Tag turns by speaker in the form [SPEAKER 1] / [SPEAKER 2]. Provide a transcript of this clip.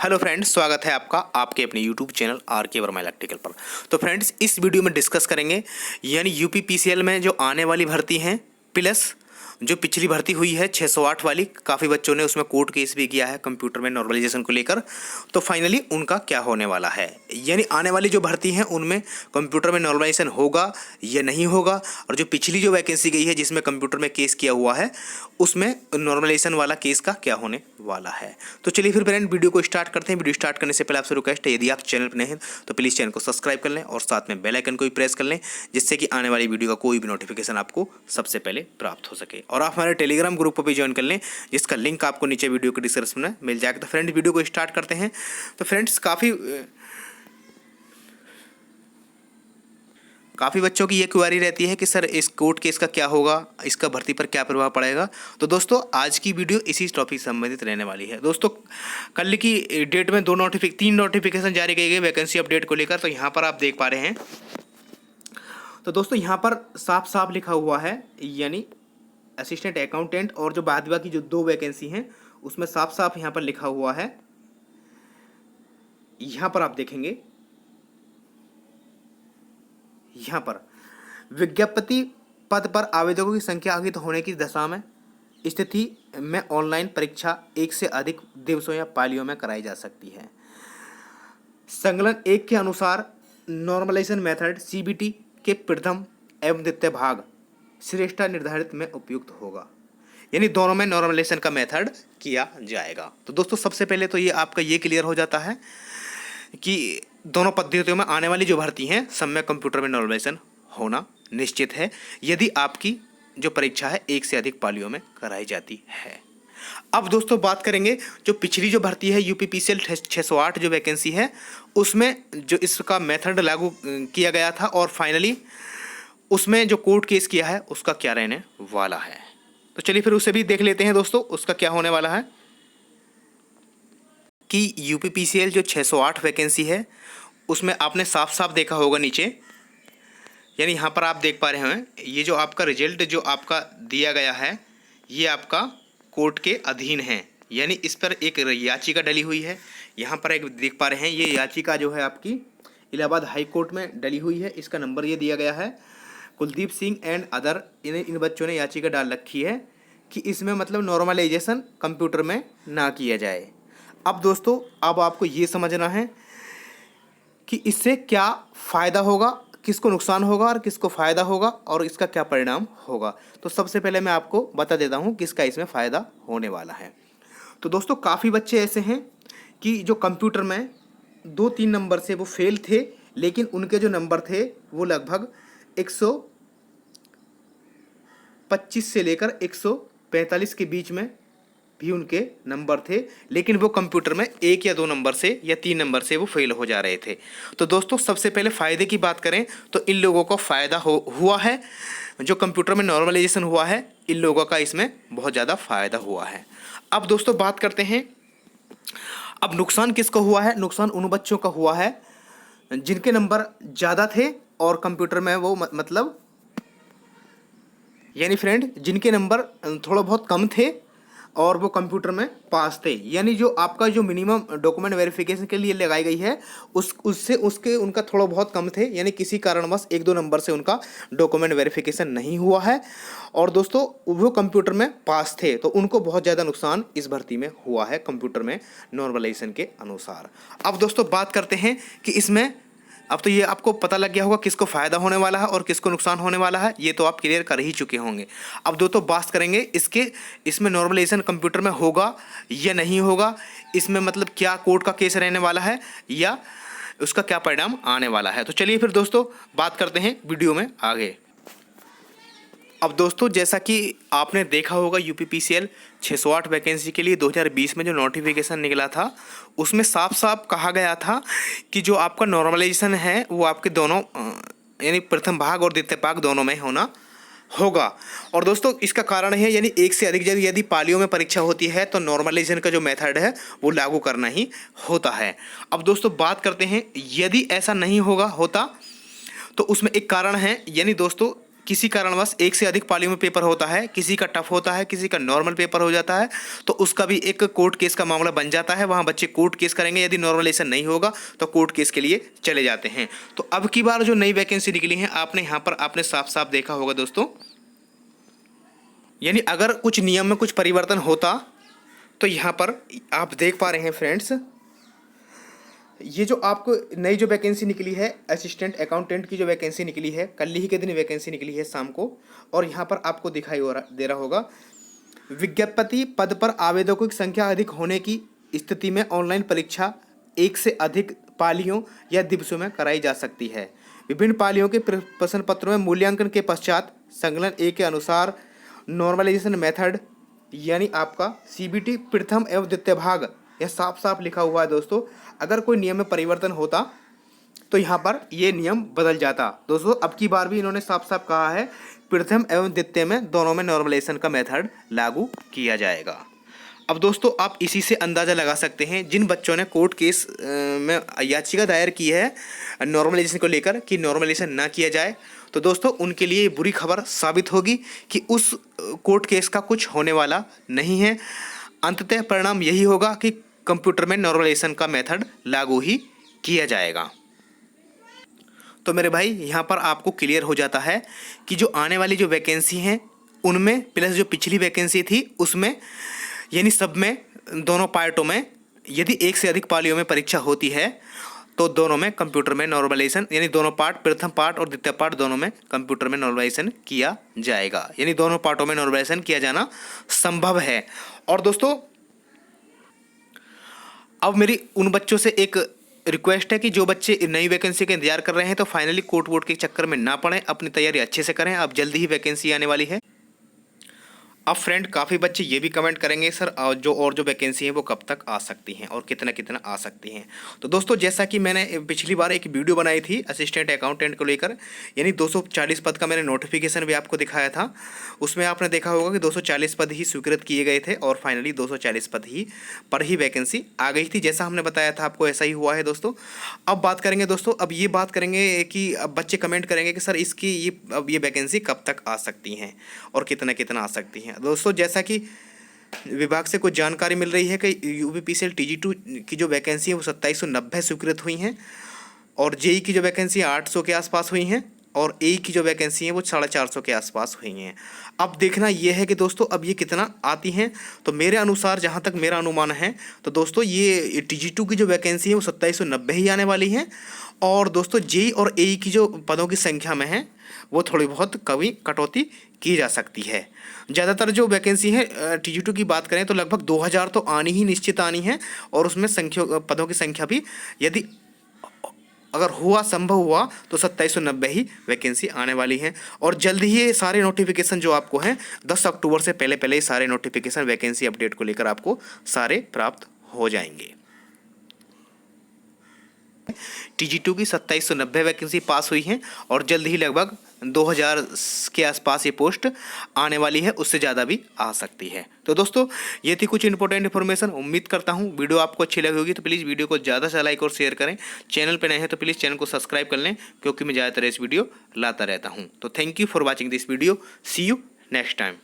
[SPEAKER 1] Hello friends, स्वागत है आपका आपके अपने यूट्यूब चैनल आर के वर्मा इलेक्ट्रिकल पर। तो फ्रेंड्स, इस वीडियो में डिस्कस करेंगे यानी यूपीपीसीएल में जो आने वाली भर्ती हैं प्लस जो पिछली भर्ती हुई है 608 वाली, काफ़ी बच्चों ने उसमें कोर्ट केस भी किया है कंप्यूटर में नॉर्मलाइजेशन को लेकर। तो फाइनली उनका क्या होने वाला है, यानी आने वाली जो भर्ती हैं उनमें कंप्यूटर में नॉर्मलाइजेशन होगा या नहीं होगा, और जो पिछली जो वैकेंसी गई है जिसमें कंप्यूटर में केस किया हुआ है उसमें नॉर्मलाइजेशन वाला केस का क्या होने वाला है। तो चलिए फिर फ्रेंड वीडियो को स्टार्ट करते हैं। वीडियो स्टार्ट करने से पहले आपसे रिक्वेस्ट है, यदि आप चैनल पर नए हैं तो प्लीज़ चैनल को सब्सक्राइब कर लें और साथ में बेल आइकन को भी प्रेस कर लें, जिससे कि आने वाली वीडियो का कोई भी नोटिफिकेशन आपको सबसे पहले प्राप्त हो सके। और आप हमारे टेलीग्राम ग्रुप पर भी ज्वाइन कर लें, जिसका लिंक आपको नीचे वीडियो के डिस्क्रिप्शन में मिल जाएगा। तो फ्रेंड वीडियो को स्टार्ट करते हैं। तो फ्रेंड्स, काफ़ी बच्चों की ये क्वेरी रहती है कि सर इस कोर्ट केस का क्या होगा, इसका भर्ती पर क्या प्रभाव पड़ेगा। तो दोस्तों, आज की वीडियो इसी टॉपिक से संबंधित रहने वाली है। दोस्तों, कल की डेट में तीन नोटिफिकेशन जारी की गई वैकेंसी अपडेट को लेकर। तो यहाँ पर आप देख पा रहे हैं। तो दोस्तों, यहाँ पर साफ साफ लिखा हुआ है, यानी असिस्टेंट अकाउंटेंट और जो बाद बाकी जो दो वैकेंसी हैं उसमें साफ साफ यहाँ पर लिखा हुआ है। यहाँ पर आप देखेंगे, यहाँ पर विज्ञप्ति पद पर आवेदकों की संख्या अंकित होने की दशा में स्थिति में ऑनलाइन परीक्षा एक से अधिक दिवसों या पालियों में कराई जा सकती है। संकलन 1 के अनुसार नॉर्मलाइजेशन मेथड सीबीटी के प्रथम एवं द्वितीय भाग श्रेष्ठता निर्धारित में उपयुक्त होगा, यानी दोनों में नॉर्मलाइजेशन का मेथड किया जाएगा। तो दोस्तों, सबसे पहले तो ये आपका ये क्लियर हो जाता है कि दोनों पद्धतियों में आने वाली जो भर्ती हैं सब में कंप्यूटर में नॉर्मलाइजेशन होना निश्चित है, यदि आपकी जो परीक्षा है एक से अधिक पालियों में कराई जाती है। अब दोस्तों, बात करेंगे जो पिछली जो भर्ती है यूपीपीसीएल 608 जो वैकेंसी है उसमें जो इसका मेथड लागू किया गया था और फाइनली उसमें जो कोर्ट केस किया है उसका क्या रहने वाला है। तो चलिए फिर उसे भी देख लेते हैं दोस्तों, उसका क्या होने वाला है कि यूपीपीसीएल जो 608 वैकेंसी है उसमें आपने साफ साफ देखा होगा नीचे, यानी यहाँ पर आप देख पा रहे हैं ये जो आपका रिजल्ट जो आपका दिया गया है ये आपका कोर्ट के अधीन है, यानी इस पर एक याचिका डली हुई है। यहाँ पर एक देख पा रहे हैं, ये याचिका जो है आपकी इलाहाबाद हाई कोर्ट में डली हुई है। इसका नंबर ये दिया गया है, कुलदीप सिंह एंड अदर। इन बच्चों ने याचिका डाल रखी है कि इसमें मतलब नॉर्मलाइजेशन कंप्यूटर में ना किया जाए। अब दोस्तों, अब आपको ये समझना है कि इससे क्या फ़ायदा होगा, किसको नुकसान होगा और किसको फ़ायदा होगा और इसका क्या परिणाम होगा। तो सबसे पहले मैं आपको बता देता हूँ किसका इसमें फ़ायदा होने वाला है। तो दोस्तों, काफ़ी बच्चे ऐसे हैं कि जो कंप्यूटर में 2-3 नंबर से वो फेल थे, लेकिन उनके जो नंबर थे वो लगभग 125 से लेकर 145 के बीच में भी उनके नंबर थे, लेकिन वो कंप्यूटर में 1 या 2 नंबर से या 3 नंबर से वो फेल हो जा रहे थे। तो दोस्तों, सबसे पहले फ़ायदे की बात करें तो इन लोगों को फ़ायदा हुआ है, जो कंप्यूटर में नॉर्मलाइजेशन हुआ है इन लोगों का इसमें बहुत ज़्यादा फ़ायदा हुआ है। अब दोस्तों, बात करते हैं अब नुकसान किसको हुआ है। नुकसान उन बच्चों का हुआ है जिनके नंबर ज़्यादा थे और कंप्यूटर में वो मतलब यानी फ्रेंड जिनके नंबर थोड़ा बहुत कम थे और वो कंप्यूटर में पास थे, यानी जो आपका जो मिनिमम डॉक्यूमेंट वेरिफिकेशन के लिए लगाई गई है उसके उनका थोड़ा बहुत कम थे, यानी किसी कारणवश 1-2 नंबर से उनका डॉक्यूमेंट वेरिफिकेशन नहीं हुआ है और दोस्तों वो कंप्यूटर में पास थे, तो उनको बहुत ज़्यादा नुकसान इस भर्ती में हुआ है कंप्यूटर में नॉर्मलाइजेशन के अनुसार। अब दोस्तों, बात करते हैं कि इसमें अब तो ये आपको पता लग गया होगा किसको फ़ायदा होने वाला है और किसको नुकसान होने वाला है, ये तो आप क्लियर कर ही चुके होंगे। अब दोस्तों, बात करेंगे इसमें नॉर्मलाइजेशन कंप्यूटर में होगा या नहीं होगा, इसमें मतलब क्या कोर्ट का केस रहने वाला है या उसका क्या परिणाम आने वाला है। तो चलिए फिर दोस्तों, बात करते हैं वीडियो में आगे। अब दोस्तों, जैसा कि आपने देखा होगा यूपीपीसीएल 608 वैकेंसी के लिए 2020 में जो नोटिफिकेशन निकला था उसमें साफ साफ कहा गया था कि जो आपका नॉर्मलाइजेशन है वो आपके दोनों यानी प्रथम भाग और द्वितीय भाग दोनों में होना होगा। और दोस्तों, इसका कारण है यानी एक से अधिक यदि पालियों में परीक्षा होती है तो नॉर्मलाइजेशन का जो मेथड है वो लागू करना ही होता है। अब दोस्तों, बात करते हैं यदि ऐसा नहीं होता तो उसमें एक कारण है, यानी दोस्तों किसी कारणवश एक से अधिक पालियों में पेपर होता है, किसी का टफ होता है, किसी का नॉर्मल पेपर हो जाता है, तो उसका भी एक कोर्ट केस का मामला बन जाता है। वहाँ बच्चे कोर्ट केस करेंगे, यदि नॉर्मलाइजेशन नहीं होगा तो कोर्ट केस के लिए चले जाते हैं। तो अब की बार जो नई वैकेंसी निकली है, आपने यहाँ पर आपने साफ साफ देखा होगा दोस्तों, यानी अगर कुछ नियम में कुछ परिवर्तन होता तो यहाँ पर आप देख पा रहे हैं फ्रेंड्स, ये जो आपको नई जो वैकेंसी निकली है असिस्टेंट अकाउंटेंट की जो वैकेंसी निकली है, कल ही के दिन वैकेंसी निकली है शाम को, और यहाँ पर आपको दिखाई दे रहा होगा, विज्ञप्ति पद पर आवेदकों की संख्या अधिक होने की स्थिति में ऑनलाइन परीक्षा एक से अधिक पालियों या दिवसों में कराई जा सकती है। विभिन्न पालियों के प्रश्न पत्रों में मूल्यांकन के पश्चात संकलन ए के अनुसार नॉर्मलाइजेशन मेथड यानी आपका CBT प्रथम एवं द्वितीय भाग, यह साफ साफ लिखा हुआ है दोस्तों। अगर कोई नियम में परिवर्तन होता तो यहाँ पर ये नियम बदल जाता दोस्तों। अब की बार भी इन्होंने साफ साफ कहा है प्रथम एवं द्वितीय में दोनों में नॉर्मलाइजेशन का मेथड लागू किया जाएगा। अब दोस्तों आप इसी से अंदाज़ा लगा सकते हैं, जिन बच्चों ने कोर्ट केस में याचिका दायर की है नॉर्मलाइजेशन को लेकर कि नॉर्मलाइजेशन ना किया जाए, तो दोस्तों उनके लिए बुरी खबर साबित होगी कि उस कोर्ट केस का कुछ होने वाला नहीं है। अंततः परिणाम यही होगा कि कंप्यूटर में नॉर्मलाइजेशन का मेथड लागू ही किया जाएगा। तो मेरे भाई यहाँ पर आपको क्लियर हो जाता है कि जो आने वाली जो वैकेंसी हैं उनमें प्लस जो पिछली वैकेंसी थी उसमें, यानी सब में दोनों पार्टों में यदि एक से अधिक पालियों में परीक्षा होती है तो दोनों में कंप्यूटर में नॉर्मलाइजेशन, यानी दोनों पार्ट प्रथम पार्ट और द्वितीय पार्ट दोनों में कंप्यूटर में नॉर्मलाइजेशन किया जाएगा, यानी दोनों पार्टों में नॉर्मलाइजेशन किया जाना संभव है। और दोस्तों अब मेरी उन बच्चों से एक रिक्वेस्ट है कि जो बच्चे नई वैकेंसी का इंतजार कर रहे हैं तो फाइनली कोर्ट वोट के चक्कर में ना पड़ें, अपनी तैयारी अच्छे से करें। अब जल्दी ही वैकेंसी आने वाली है। अब फ्रेंड काफ़ी बच्चे ये भी कमेंट करेंगे सर जो वैकेंसी है वो कब तक आ सकती हैं और कितना कितना आ सकती हैं। तो दोस्तों जैसा कि मैंने पिछली बार एक वीडियो बनाई थी असिस्टेंट अकाउंटेंट को लेकर, यानी 240 पद का मैंने नोटिफिकेशन भी आपको दिखाया था। उसमें आपने देखा होगा कि 240 पद ही स्वीकृत किए गए थे और फाइनली 240 पद ही पर ही वैकेंसी आ गई थी। जैसा हमने बताया था आपको ऐसा ही हुआ है दोस्तों। अब बात करेंगे दोस्तों, अब ये बात करेंगे कि अब बच्चे कमेंट करेंगे कि सर इसकी ये वैकेंसी कब तक आ सकती हैं और कितना कितना आ सकती हैं। दोस्तों जैसा कि विभाग से कुछ जानकारी मिल रही है कि UPPCL TG2 की जो वैकेंसी है वो 2790 स्वीकृत हुई हैं और JEE की जो वैकेंसी 800 के आसपास हुई हैं और AE की जो वैकेंसी है वो 450 के आसपास हुई हैं। अब देखना ये है कि दोस्तों अब ये कितना आती हैं। तो मेरे अनुसार जहाँ तक मेरा अनुमान है तो दोस्तों ये TG2 की जो वैकेंसी है वो 2790 ही आने वाली हैं और दोस्तों JEE और AE की जो पदों की संख्या में है वो थोड़ी बहुत कटौती की जा सकती है। ज़्यादातर जो वैकेंसी है TG2 की बात करें तो लगभग 2000 तो आनी ही निश्चित आनी है और उसमें पदों की संख्या भी यदि अगर हुआ संभव हुआ तो 2790 ही वैकेंसी आने वाली है। और जल्दी ही ये सारे नोटिफिकेशन जो आपको हैं 10 अक्टूबर से पहले पहले ही सारे नोटिफिकेशन वैकेंसी अपडेट को लेकर आपको सारे प्राप्त हो जाएंगे। TG2 की 2790 वैकेंसी पास हुई हैं और जल्द ही लगभग 2000 के आसपास ये पोस्ट आने वाली है, उससे ज़्यादा भी आ सकती है। तो दोस्तों ये थी कुछ इंपॉर्टेंट इन्फॉर्मेशन। उम्मीद करता हूँ वीडियो आपको अच्छी लगी होगी, तो प्लीज़ वीडियो को ज़्यादा से लाइक और शेयर करें। चैनल पर नए हैं तो प्लीज़ चैनल को सब्सक्राइब कर लें क्योंकि मैं ज़्यादातर इस वीडियो लाता रहता हूँ। तो thank you for watching this video. See you next time.